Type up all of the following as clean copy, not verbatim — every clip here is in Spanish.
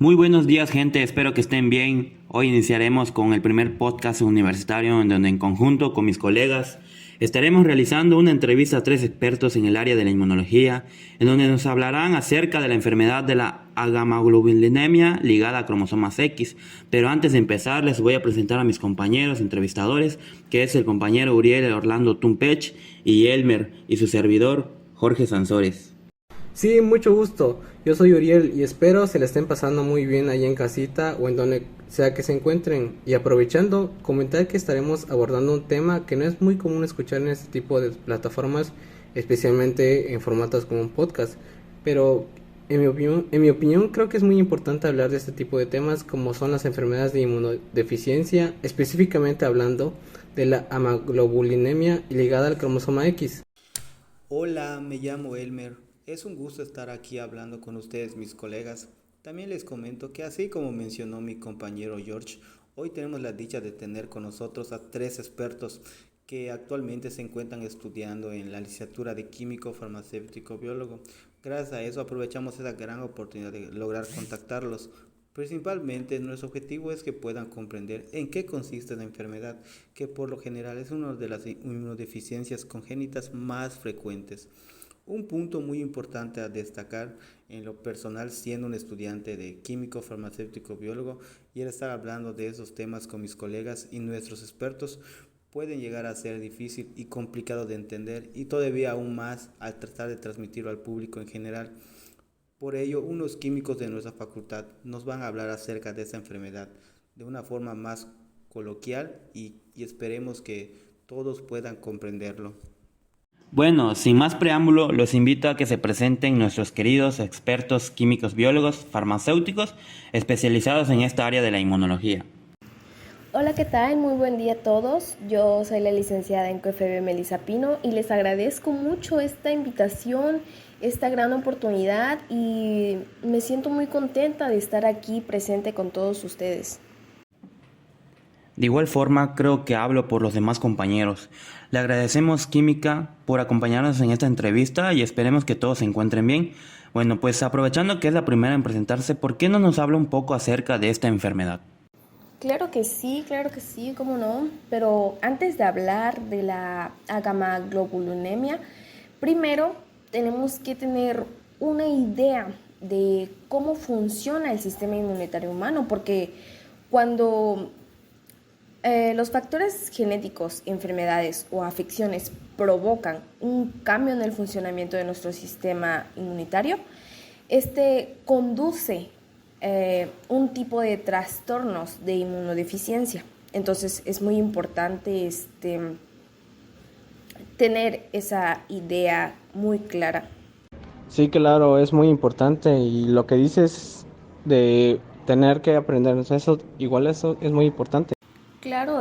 Muy buenos días, gente, espero que estén bien. Hoy iniciaremos con el primer podcast universitario en donde en conjunto con mis colegas estaremos realizando una entrevista a tres expertos en el área de la inmunología, en donde nos hablarán acerca de la enfermedad de la agamaglobulinemia ligada a cromosomas X. Pero antes de empezar les voy a presentar a mis compañeros entrevistadores, que es el compañero Uriel Orlando Tumpech y Elmer, y su servidor Jorge Sansores. Sí, mucho gusto. Yo soy Uriel y espero se la estén pasando muy bien allá en casita o en donde sea que se encuentren. Y aprovechando, comentar que estaremos abordando un tema que no es muy común escuchar en este tipo de plataformas, especialmente en formatos como un podcast. Pero en mi opinión creo que es muy importante hablar de este tipo de temas como son las enfermedades de inmunodeficiencia, específicamente hablando de la amaglobulinemia ligada al cromosoma X. Hola, me llamo Elmer. Es un gusto estar aquí hablando con ustedes, mis colegas. También les comento que así como mencionó mi compañero George, hoy tenemos la dicha de tener con nosotros a tres expertos que actualmente se encuentran estudiando en la licenciatura de químico farmacéutico biólogo. Gracias a eso aprovechamos esa gran oportunidad de lograr contactarlos. Principalmente nuestro objetivo es que puedan comprender en qué consiste la enfermedad, que por lo general es una de las inmunodeficiencias congénitas más frecuentes. Un punto muy importante a destacar en lo personal, siendo un estudiante de químico farmacéutico biólogo y el estar hablando de esos temas con mis colegas y nuestros expertos, pueden llegar a ser difícil y complicado de entender, y todavía aún más al tratar de transmitirlo al público en general. Por ello, unos químicos de nuestra facultad nos van a hablar acerca de esta enfermedad de una forma más coloquial y esperemos que todos puedan comprenderlo. Bueno, sin más preámbulo, los invito a que se presenten nuestros queridos expertos químicos biólogos farmacéuticos especializados en esta área de la inmunología. Hola, ¿qué tal? Muy buen día a todos. Yo soy la licenciada en QFB Melissa Pino y les agradezco mucho esta invitación, esta gran oportunidad, y me siento muy contenta de estar aquí presente con todos ustedes. De igual forma, creo que hablo por los demás compañeros. Le agradecemos Química por acompañarnos en esta entrevista y esperemos que todos se encuentren bien. Bueno, pues aprovechando que es la primera en presentarse, ¿por qué no nos habla un poco acerca de esta enfermedad? Claro que sí, cómo no. Pero antes de hablar de la agamaglobulinemia, primero tenemos que tener una idea de cómo funciona el sistema inmunitario humano, porque cuando los factores genéticos, enfermedades o afecciones provocan un cambio en el funcionamiento de nuestro sistema inmunitario, este conduce un tipo de trastornos de inmunodeficiencia. Entonces es muy importante tener esa idea muy clara. Sí, claro, es muy importante y lo que dices de tener que aprendernos eso, igual eso es muy importante. Claro,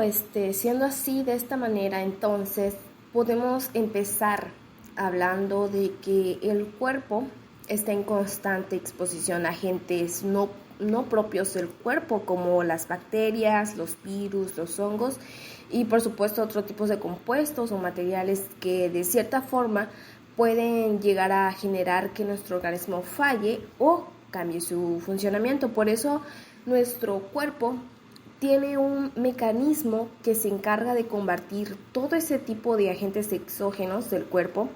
siendo así, de esta manera, entonces podemos empezar hablando de que el cuerpo está en constante exposición a agentes no propios del cuerpo, como las bacterias, los virus, los hongos y por supuesto otros tipos de compuestos o materiales que de cierta forma pueden llegar a generar que nuestro organismo falle o cambie su funcionamiento. Por eso nuestro cuerpo tiene un mecanismo que se encarga de combatir todo ese tipo de agentes exógenos del cuerpo,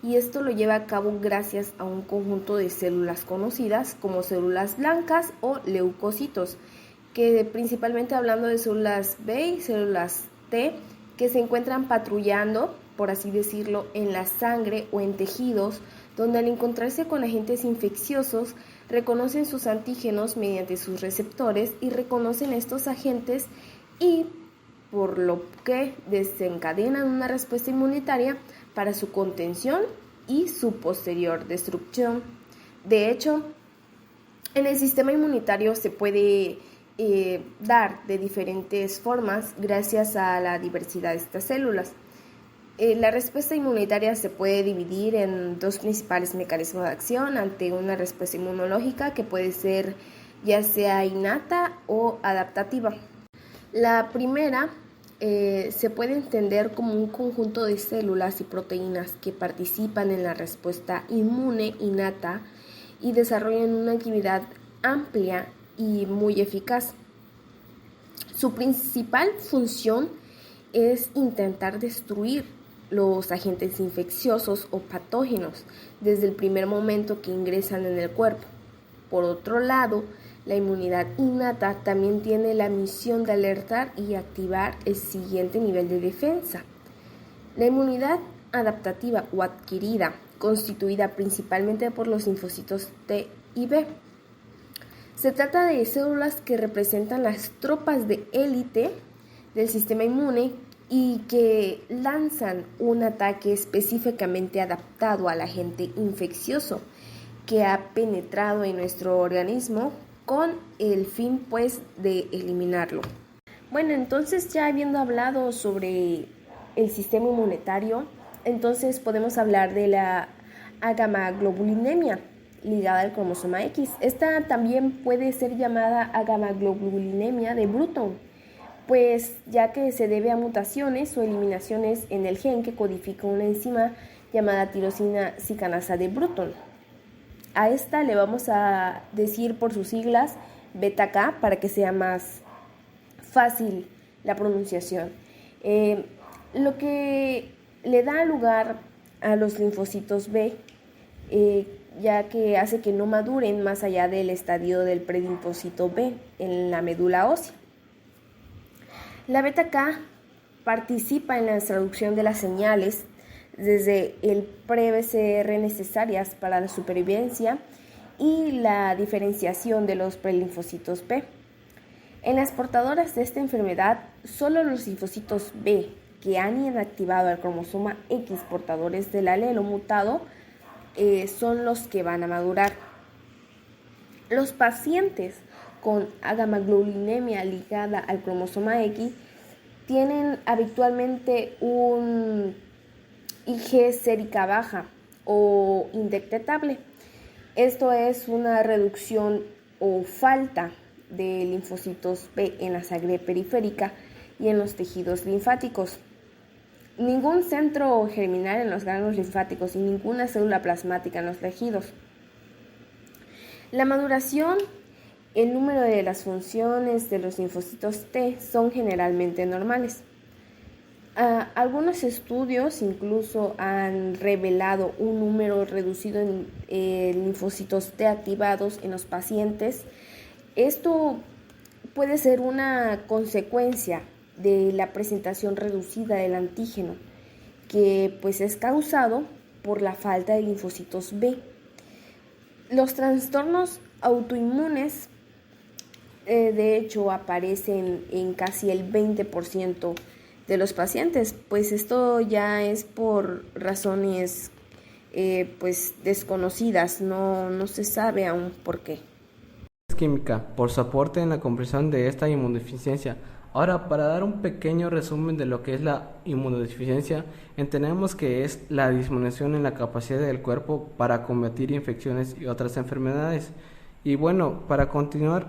y esto lo lleva a cabo gracias a un conjunto de células conocidas como células blancas o leucocitos, que principalmente hablando de células B y células T, que se encuentran patrullando, por así decirlo, en la sangre o en tejidos, donde al encontrarse con agentes infecciosos reconocen sus antígenos mediante sus receptores y reconocen estos agentes, y por lo que desencadenan una respuesta inmunitaria para su contención y su posterior destrucción. De hecho, en el sistema inmunitario se puede dar de diferentes formas gracias a la diversidad de estas células. La respuesta inmunitaria se puede dividir en dos principales mecanismos de acción ante una respuesta inmunológica, que puede ser ya sea innata o adaptativa. La primera se puede entender como un conjunto de células y proteínas que participan en la respuesta inmune innata y desarrollan una actividad amplia y muy eficaz. Su principal función es intentar destruir los agentes infecciosos o patógenos desde el primer momento que ingresan en el cuerpo. Por otro lado, la inmunidad innata también tiene la misión de alertar y activar el siguiente nivel de defensa. La inmunidad adaptativa o adquirida, constituida principalmente por los linfocitos T y B. Se trata de células que representan las tropas de élite del sistema inmune y que lanzan un ataque específicamente adaptado al agente infeccioso que ha penetrado en nuestro organismo con el fin pues de eliminarlo. Bueno, entonces ya habiendo hablado sobre el sistema inmunitario, entonces podemos hablar de la agamaglobulinemia ligada al cromosoma X. Esta también puede ser llamada agamaglobulinemia de Bruton, pues ya que se debe a mutaciones o eliminaciones en el gen que codifica una enzima llamada tirosina cicanasa de Bruton. A esta le vamos a decir por sus siglas beta-K para que sea más fácil la pronunciación. Lo que le da lugar a los linfocitos B, ya que hace que no maduren más allá del estadio del predinfocito B en la médula ósea. La beta-K participa en la traducción de las señales desde el pre-BCR necesarias para la supervivencia y la diferenciación de los prelinfocitos B. En las portadoras de esta enfermedad, solo los linfocitos B que han inactivado el cromosoma X portadores del alelo mutado son los que van a madurar. Los pacientes con agamaglobulinemia ligada al cromosoma X tienen habitualmente un IG sérica baja o indetectable. Esto es una reducción o falta de linfocitos B en la sangre periférica y en los tejidos linfáticos. Ningún centro germinal en los ganglios linfáticos y ninguna célula plasmática en los tejidos. La maduración, el número de las funciones de los linfocitos T son generalmente normales. Algunos estudios incluso han revelado un número reducido en linfocitos T activados en los pacientes. Esto puede ser una consecuencia de la presentación reducida del antígeno, que pues es causado por la falta de linfocitos B. Los trastornos autoinmunes de hecho aparecen en casi el 20% de los pacientes, pues esto ya es por razones pues desconocidas, no se sabe aún por qué. Química, por su aporte en la comprensión de esta inmunodeficiencia. Ahora, para dar un pequeño resumen de lo que es la inmunodeficiencia, entendemos que es la disminución en la capacidad del cuerpo para combatir infecciones y otras enfermedades. Y bueno, para continuar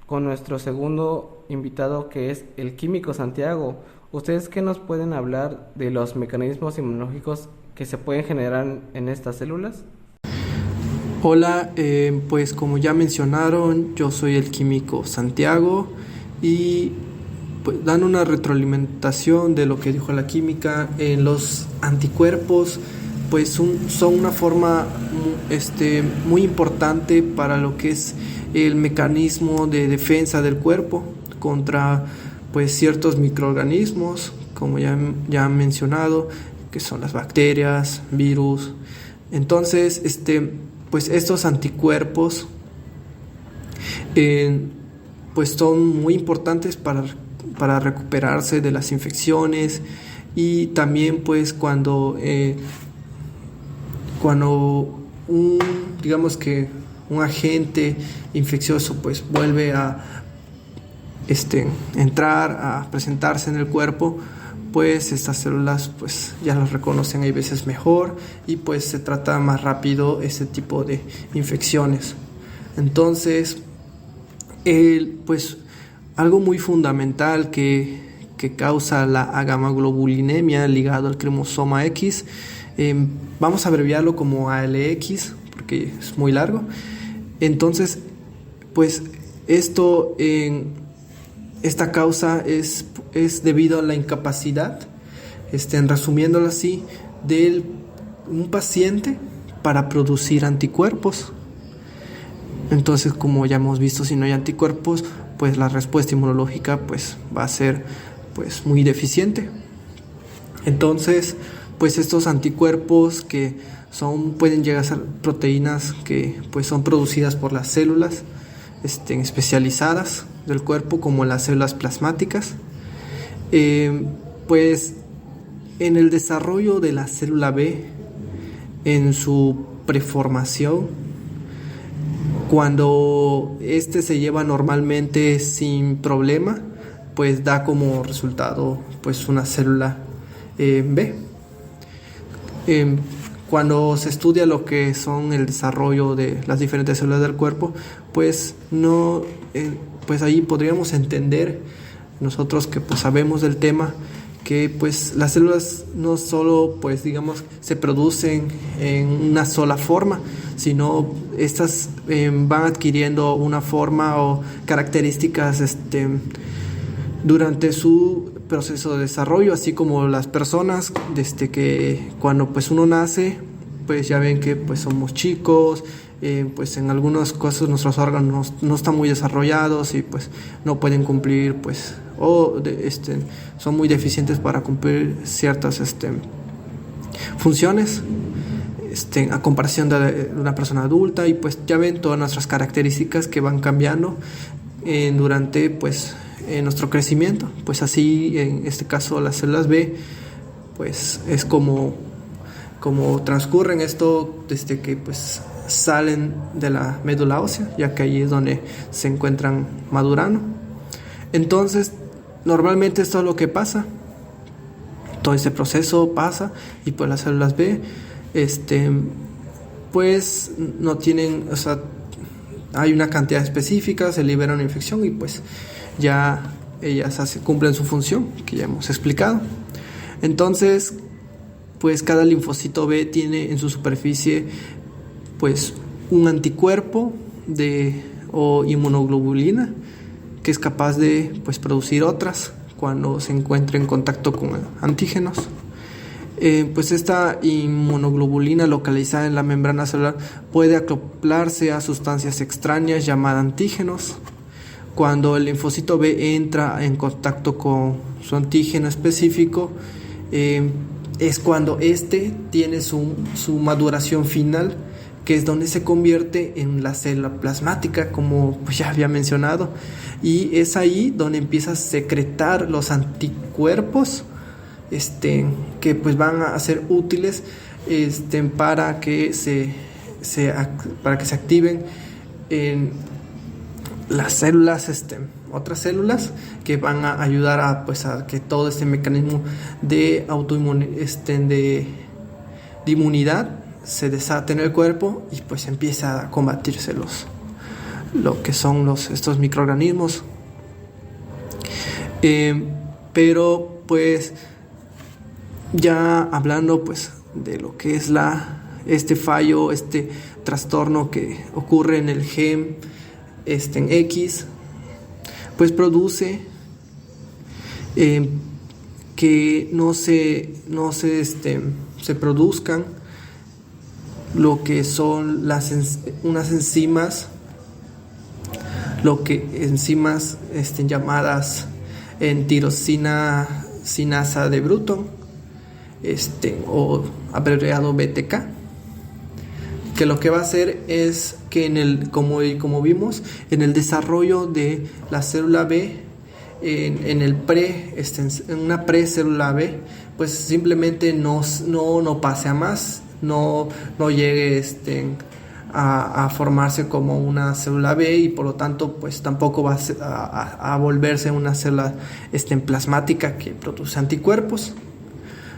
con nuestro segundo invitado, que es el químico Santiago, ¿ustedes qué nos pueden hablar de los mecanismos inmunológicos que se pueden generar en estas células? Hola, pues como ya mencionaron, yo soy el químico Santiago y pues dando una retroalimentación de lo que dijo la química, los anticuerpos pues son una forma muy importante para lo que es el mecanismo de defensa del cuerpo contra pues ciertos microorganismos, como ya han mencionado, que son las bacterias, virus. Entonces, pues estos anticuerpos pues son muy importantes para recuperarse de las infecciones, y también pues cuando digamos que un agente infeccioso pues vuelve a entrar, a presentarse en el cuerpo, pues estas células pues ya las reconocen hay veces mejor y pues se trata más rápido este tipo de infecciones. Entonces, pues algo muy fundamental que causa la agamaglobulinemia ligado al cromosoma X, vamos a abreviarlo como ALX porque es muy largo. Entonces, pues Esta causa es debido a la incapacidad, resumiéndolo así, de un paciente para producir anticuerpos. Entonces, como ya hemos visto, si no hay anticuerpos, pues la respuesta inmunológica pues va a ser pues muy deficiente. Entonces, pues estos anticuerpos que pueden llegar a ser proteínas que pues son producidas por las células especializadas del cuerpo, como las células plasmáticas. Pues en el desarrollo de la célula B, en su preformación, cuando se lleva normalmente sin problema, pues da como resultado pues una célula B. Cuando se estudia lo que son el desarrollo de las diferentes células del cuerpo, pues pues ahí podríamos entender nosotros que pues sabemos del tema, que pues las células no solo pues digamos se producen en una sola forma, sino estas van adquiriendo una forma o características durante su proceso de desarrollo, así como las personas que cuando pues uno nace, pues ya ven que pues somos chicos, pues en algunas cosas nuestros órganos no están muy desarrollados y pues no pueden cumplir pues son muy deficientes para cumplir ciertas funciones a comparación de una persona adulta, y pues ya ven todas nuestras características que van cambiando durante pues nuestro crecimiento. Pues así en este caso las células B pues es como transcurren esto desde que pues salen de la médula ósea, ya que ahí es donde se encuentran madurando. Entonces normalmente esto es lo que pasa, todo este proceso pasa, y pues las células B pues no tienen, o sea, hay una cantidad específica, se libera una infección y pues ya ellas cumplen su función que ya hemos explicado. Entonces pues cada linfocito B tiene en su superficie pues un anticuerpo o inmunoglobulina que es capaz de pues producir otras cuando se encuentra en contacto con antígenos. Pues esta inmunoglobulina localizada en la membrana celular puede acoplarse a sustancias extrañas llamadas antígenos. Cuando el linfocito B entra en contacto con su antígeno específico, es cuando tiene su maduración final, que es donde se convierte en la célula plasmática, como pues ya había mencionado, y es ahí donde empieza a secretar los anticuerpos que pues van a ser útiles para que se activen en las células, otras células que van a ayudar a que todo este mecanismo de de inmunidad se desate en el cuerpo y pues empieza a combatirse lo que son estos microorganismos. Pero pues ya hablando pues de lo que es este fallo, este trastorno que ocurre en el gen en X, pues produce que no se produzcan lo que son unas enzimas, llamadas en tirosina sinasa de Bruton, o abreviado BTK, que lo que va a hacer es que como vimos en el desarrollo de la célula B, en una precélula B, pues simplemente no pase a más, no llegue a formarse como una célula B, y por lo tanto pues tampoco va a volverse una célula plasmática que produce anticuerpos.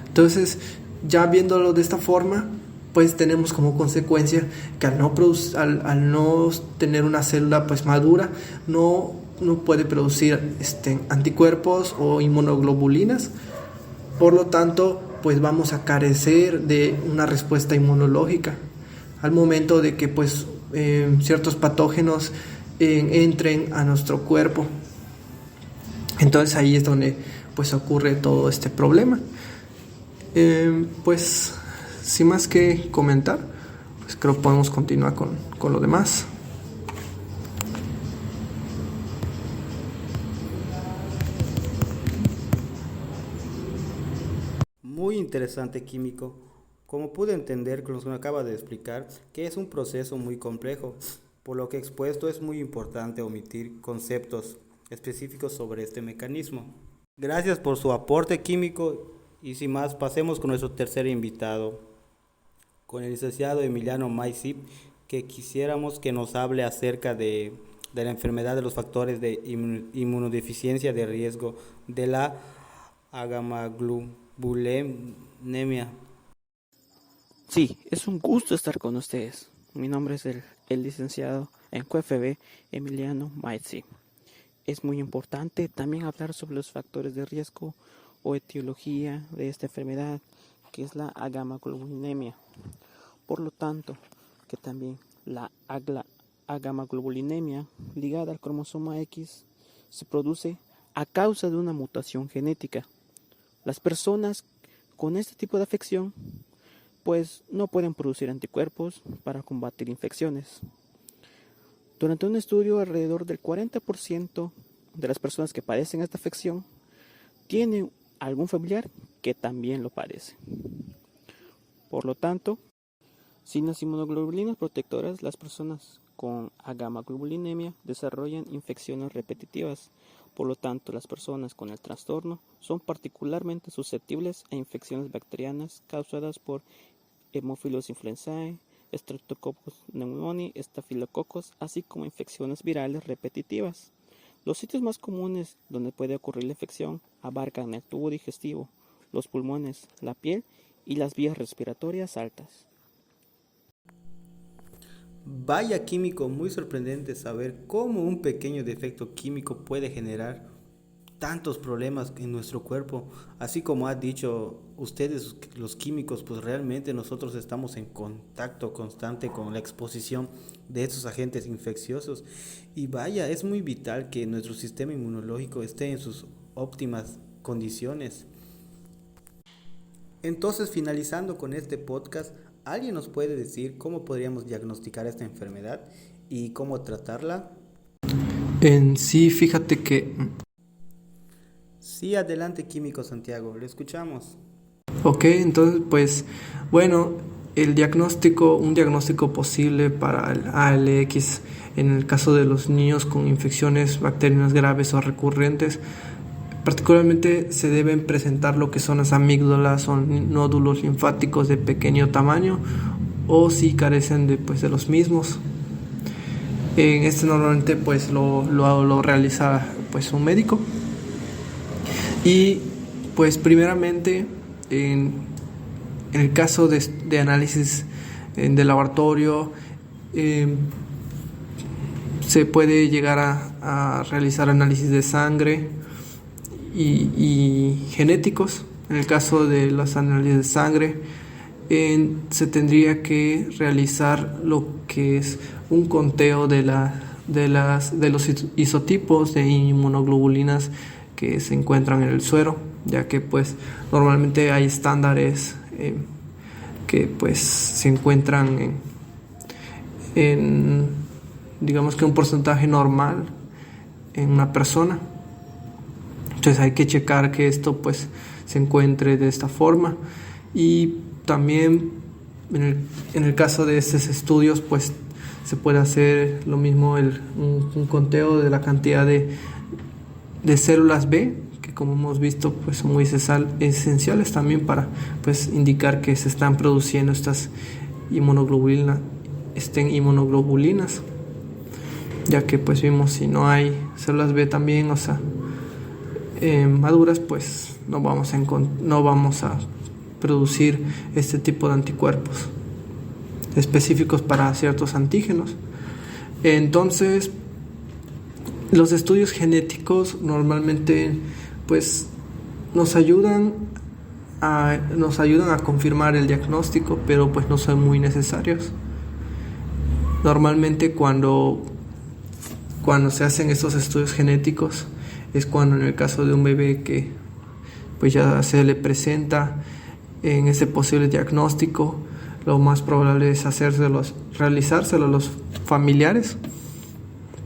Entonces, ya viéndolo de esta forma, pues tenemos como consecuencia que al no tener una célula pues madura, no puede producir anticuerpos o inmunoglobulinas. Por lo tanto, pues vamos a carecer de una respuesta inmunológica al momento de que pues ciertos patógenos entren a nuestro cuerpo. Entonces ahí es donde pues ocurre todo este problema. Pues sin más que comentar, pues creo que podemos continuar con lo demás. Muy interesante, químico. Como pude entender con lo que me acaba de explicar, que es un proceso muy complejo, por lo que expuesto es muy importante omitir conceptos específicos sobre este mecanismo. Gracias por su aporte, químico, y sin más pasemos con nuestro tercer invitado, con el licenciado Emiliano Maizip, que quisiéramos que nos hable acerca de la enfermedad de los factores de inmunodeficiencia de riesgo de la agamaglobulinemia. Sí, es un gusto estar con ustedes. Mi nombre es el licenciado en QFB Emiliano Maizip. Es muy importante también hablar sobre los factores de riesgo o etiología de esta enfermedad, que es la agamaglobulinemia. Por lo tanto, que también la agamaglobulinemia ligada al cromosoma X se produce a causa de una mutación genética. Las personas con este tipo de afección pues no pueden producir anticuerpos para combatir infecciones. Durante un estudio, alrededor del 40% de las personas que padecen esta afección tienen algún familiar que también lo padece. Por lo tanto, sin las inmunoglobulinas protectoras, las personas con agamaglobulinemia desarrollan infecciones repetitivas. Por lo tanto, las personas con el trastorno son particularmente susceptibles a infecciones bacterianas causadas por Haemophilus influenzae, Streptococcus pneumoniae, Staphylococcus, así como infecciones virales repetitivas. Los sitios más comunes donde puede ocurrir la infección abarcan el tubo digestivo, los pulmones, la piel y las vías respiratorias altas. Vaya, químico, muy sorprendente saber cómo un pequeño defecto químico puede generar tantos problemas en nuestro cuerpo. Así como ha dicho ustedes, los químicos, pues realmente nosotros estamos en contacto constante con la exposición de estos agentes infecciosos. Y vaya, es muy vital que nuestro sistema inmunológico esté en sus óptimas condiciones. Entonces, finalizando con este podcast, ¿alguien nos puede decir cómo podríamos diagnosticar esta enfermedad y cómo tratarla? En sí, fíjate que... Sí, adelante, químico Santiago, le escuchamos. Ok, entonces pues bueno, un diagnóstico posible para el ALX en el caso de los niños con infecciones bacterianas graves o recurrentes, particularmente se deben presentar lo que son las amígdalas o nódulos linfáticos de pequeño tamaño o si carecen de los mismos. En este normalmente pues lo realiza pues un médico. Y pues primeramente en el caso de análisis de laboratorio se puede llegar a realizar análisis de sangre y genéticos. En el caso de los análisis de sangre se tendría que realizar lo que es un conteo de los isotipos de inmunoglobulinas que se encuentran en el suero, ya que pues normalmente hay estándares que pues se encuentran en digamos que un porcentaje normal en una persona. Entonces hay que checar que esto pues se encuentre de esta forma. Y también en el caso de estos estudios pues se puede hacer lo mismo, un conteo de la cantidad de células B, que como hemos visto pues son muy esenciales también para pues indicar que se están produciendo estas inmunoglobulinas, ya que pues vimos si no hay células B también, o sea, maduras, pues no vamos a producir este tipo de anticuerpos específicos para ciertos antígenos. Entonces los estudios genéticos normalmente pues nos ayudan a confirmar el diagnóstico, pero pues no son muy necesarios. Normalmente cuando cuando se hacen estos estudios genéticos es cuando en el caso de un bebé que pues ya se le presenta en ese posible diagnóstico, lo más probable es realizárselo a los familiares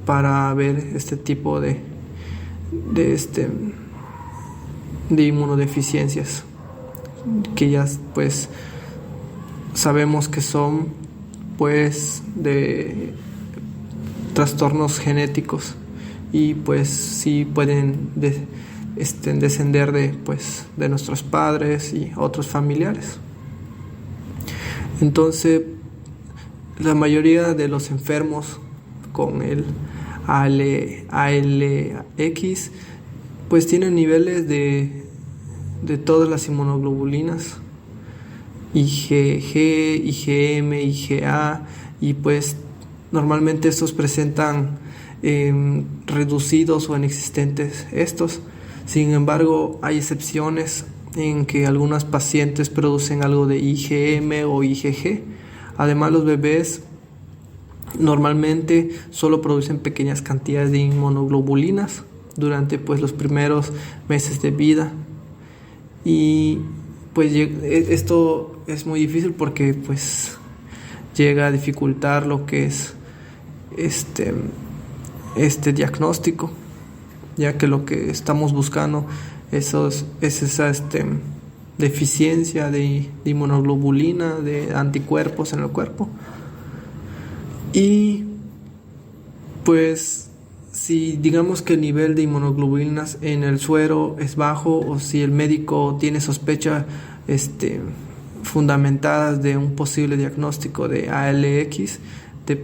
para ver este tipo de inmunodeficiencias que ya pues sabemos que son pues de trastornos genéticos y pues sí pueden descender de nuestros padres y otros familiares. Entonces, la mayoría de los enfermos con el ALX pues tienen niveles de todas las inmunoglobulinas, IgG, IgM, IgA, y pues normalmente estos presentan reducidos o inexistentes estos. Sin embargo, hay excepciones en que algunos pacientes producen algo de IgM o IgG. Además, los bebés normalmente solo producen pequeñas cantidades de inmunoglobulinas durante pues los primeros meses de vida, y pues esto es muy difícil porque pues llega a dificultar lo que es este diagnóstico, ya que lo que estamos buscando es esa deficiencia de inmunoglobulina, de anticuerpos en el cuerpo. Y pues si digamos que el nivel de inmunoglobulinas en el suero es bajo, o si el médico tiene sospecha fundamentadas de un posible diagnóstico de ALX,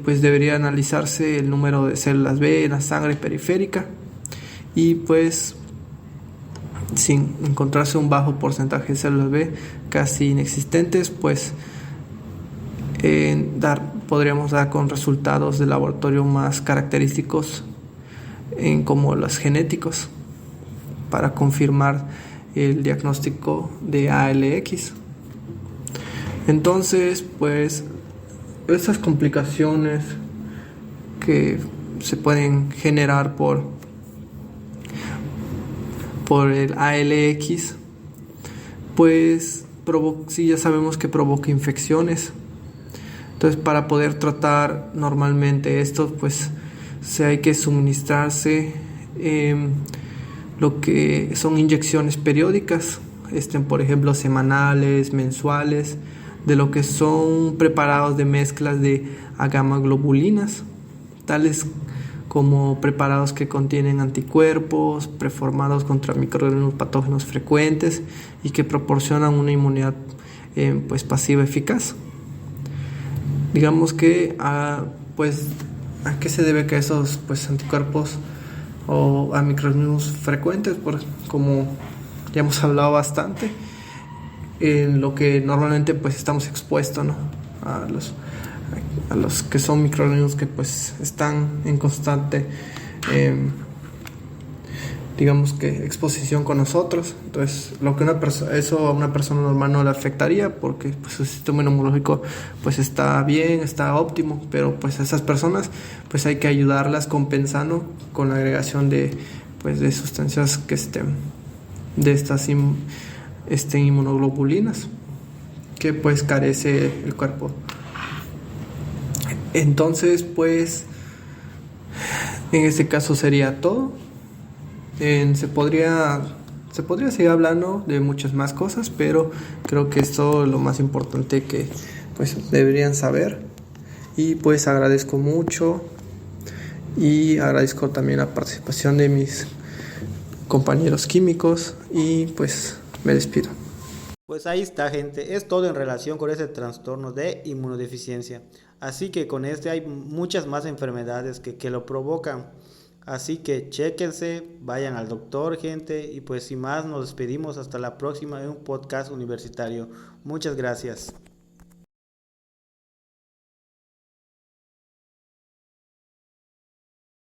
pues debería analizarse el número de células B en la sangre periférica, y pues sin encontrarse un bajo porcentaje de células B casi inexistentes, pues podríamos dar con resultados de laboratorio más característicos como los genéticos para confirmar el diagnóstico de ALX. Entonces, pues esas complicaciones que se pueden generar por el ALX, pues sí, ya sabemos que provoca infecciones. Entonces, para poder tratar normalmente esto, pues hay que suministrarse lo que son inyecciones periódicas, por ejemplo semanales, mensuales, de lo que son preparados de mezclas de gamma-globulinas, tales como preparados que contienen anticuerpos preformados contra microorganismos patógenos frecuentes y que proporcionan una inmunidad pues pasiva eficaz. Digamos que ¿a qué se debe que esos pues anticuerpos o a microorganismos frecuentes? Como ya hemos hablado bastante, en lo que normalmente pues estamos expuestos, ¿no? a los que son microorganismos que pues están en constante digamos que exposición con nosotros. Entonces lo que eso a una persona normal no le afectaría porque pues su sistema inmunológico pues está bien, está óptimo, pero pues a esas personas pues hay que ayudarlas compensando con la agregación de sustancias que de estas inmunoglobulinas que pues carece el cuerpo. Entonces pues en este caso sería todo. Se podría seguir hablando de muchas más cosas, pero creo que esto es lo más importante que pues deberían saber. Y pues agradezco mucho y agradezco también la participación de mis compañeros químicos y pues me despido. Pues ahí está, gente, es todo en relación con ese trastorno de inmunodeficiencia. Así que con hay muchas más enfermedades que lo provocan. Así que chéquense, vayan al doctor, gente, y pues sin más nos despedimos hasta la próxima en un podcast universitario. Muchas gracias.